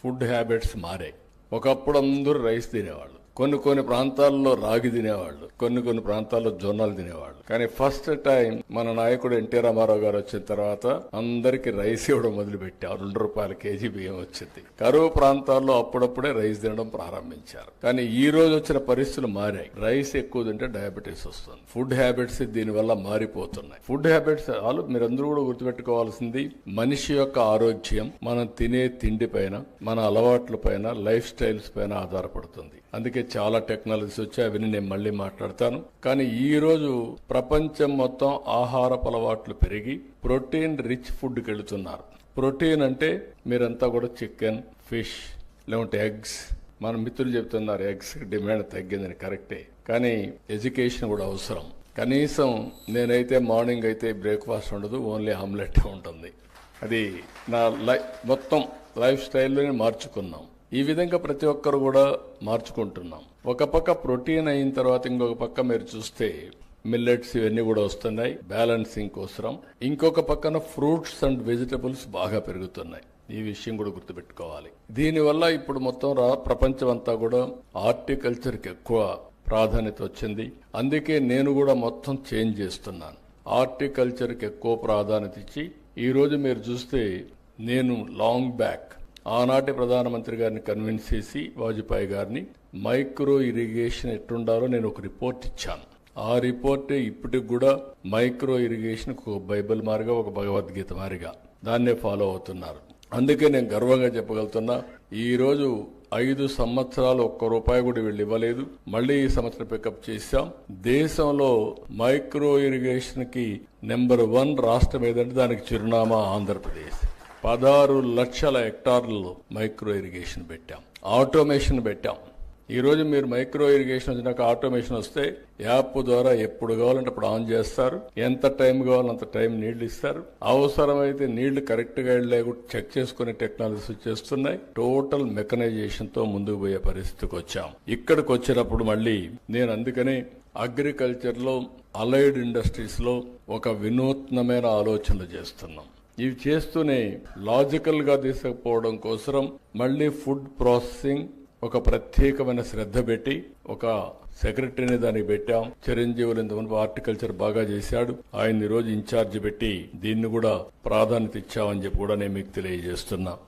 Food habits మారాయి. ఒకప్పుడు అందరూ రైస్ తినేవాళ్ళు, కొన్ని ప్రాంతాల్లో రాగి తినేవాళ్ళు, కొన్ని ప్రాంతాల్లో జొన్నలు తినేవాళ్ళు. కానీ ఫస్ట్ టైం మన నాయకుడు ఎన్టీ రామారావు గారు వచ్చిన తర్వాత అందరికి రైస్ ఇవ్వడం మొదలు పెట్టారు. ₹2 కేజీ బియ్యం వచ్చింది. కరువు ప్రాంతాల్లో అప్పుడప్పుడే రైస్ తినడం ప్రారంభించారు. కానీ ఈ రోజు వచ్చిన పరిస్థితులు మారాయి. రైస్ ఎక్కువ తింటే డయాబెటీస్ వస్తుంది. ఫుడ్ హ్యాబిట్స్ దీనివల్ల మారిపోతున్నాయి. ఫుడ్ హ్యాబిట్స్ మీరందరూ కూడా గుర్తుపెట్టుకోవాల్సింది, మనిషి యొక్క ఆరోగ్యం మనం తినే తిండి పైన, మన అలవాట్ల పైన, లైఫ్ స్టైల్స్ పైన ఆధారపడుతుంది. అందుకే చాలా టెక్నాలజీస్ వచ్చాయి, అవన్నీ నేను మళ్ళీ మాట్లాడతాను. కానీ ఈ రోజు ప్రపంచం మొత్తం ఆహారపు అలవాట్లు పెరిగి ప్రోటీన్ రిచ్ ఫుడ్కి వెళుతున్నారు. ప్రోటీన్ అంటే మీరంతా కూడా చికెన్, ఫిష్, లేకుంటే ఎగ్స్. మన మిత్రులు చెప్తున్నారు ఎగ్స్ డిమాండ్ తగ్గిందని. కరెక్టే, కానీ ఎడ్యుకేషన్ కూడా అవసరం. కనీసం నేనైతే మార్నింగ్ అయితే బ్రేక్ఫాస్ట్ ఉండదు, ఓన్లీ ఆమ్లెట్ ఉంటుంది. అది నా మొత్తం లైఫ్ స్టైల్లోనే మార్చుకున్నాం. ఈ విధంగా ప్రతి ఒక్కరు కూడా మార్చుకుంటున్నాం. ఒక పక్క ప్రోటీన్ అయిన తర్వాత ఇంకొక పక్క మీరు చూస్తే మిల్లెట్స్ ఇవన్నీ కూడా వస్తున్నాయి బ్యాలెన్సింగ్ కోసం. ఇంకొక పక్కన ఫ్రూట్స్ అండ్ వెజిటబుల్స్ బాగా పెరుగుతున్నాయి. ఈ విషయం కూడా గుర్తుపెట్టుకోవాలి. దీనివల్ల ఇప్పుడు మొత్తం ప్రపంచం అంతా కూడా హార్టికల్చర్కి ఎక్కువ ప్రాధాన్యత వచ్చింది. అందుకే నేను కూడా మొత్తం చేంజ్ చేస్తున్నాను. హార్టికల్చర్కి ఎక్కువ ప్రాధాన్యత ఇచ్చి ఈ రోజు మీరు చూస్తే నేను లాంగ్ బ్యాక్ ఆనాటి ప్రధానమంత్రి గారిని కన్విన్స్ చేసి వాజ్పేయి గారిని మైక్రో ఇరిగేషన్ ఎట్టుండాలో నేను ఒక రిపోర్ట్ ఇచ్చాను. ఆ రిపోర్ట్ ఇప్పటికి కూడా మైక్రో ఇరిగేషన్ ఒక బైబిల్ మారిగా, ఒక భగవద్గీత మారిగా దాన్నే ఫాలో అవుతున్నారు. అందుకే నేను గర్వంగా చెప్పగలుగుతున్నా, ఈ రోజు 5 సంవత్సరాలు ₹1 కూడా వీళ్ళు ఇవ్వలేదు. మళ్ళీ ఈ సంవత్సరం పికప్ చేశాం. దేశంలో మైక్రో ఇరిగేషన్ కి నెంబర్ 1 రాష్ట్రం ఏదంటే దానికి చిరునామా ఆంధ్రప్రదేశ్. 16 లక్షల హెక్టార్లు మైక్రో ఇరిగేషన్ పెట్టాం, ఆటోమేషన్ పెట్టాం. ఈ రోజు మీరు మైక్రో ఇరిగేషన్ వచ్చినాక ఆటోమేషన్ వస్తే యాప్ ద్వారా ఎప్పుడు కావాలంటే అప్పుడు ఆన్ చేస్తారు. ఎంత టైం కావాలంత టైం నీళ్లు ఇస్తారు. అవసరమైతే నీళ్లు కరెక్ట్ గా చెక్ చేసుకునే టెక్నాలజీస్ వచ్చేస్తున్నాయి. టోటల్ మెకనైజేషన్ తో ముందుకు పోయే పరిస్థితికి వచ్చాం. ఇక్కడికి వచ్చినప్పుడు మళ్ళీ నేను అందుకనే అగ్రికల్చర్ లో, అలైడ్ ఇండస్ట్రీస్ లో ఒక వినూత్నమైన ఆలోచనలు చేస్తున్నాం. ఇవి చేస్తూనే లాజికల్ గా తీసుకుపోవడం కోసం మళ్ళీ ఫుడ్ ప్రాసెసింగ్ ఒక ప్రత్యేకమైన శ్రద్ధ పెట్టి ఒక సెక్రటరీని దానికి పెట్టాం. చిరంజీవులు ఇంతకుముందు హార్టికల్చర్ బాగా చేశాడు, ఆయన ఈ రోజు ఇన్ఛార్జ్ పెట్టి దీన్ని కూడా ప్రాధాన్యత ఇచ్చామని చెప్పి కూడా నేను మీకు తెలియజేస్తున్నా.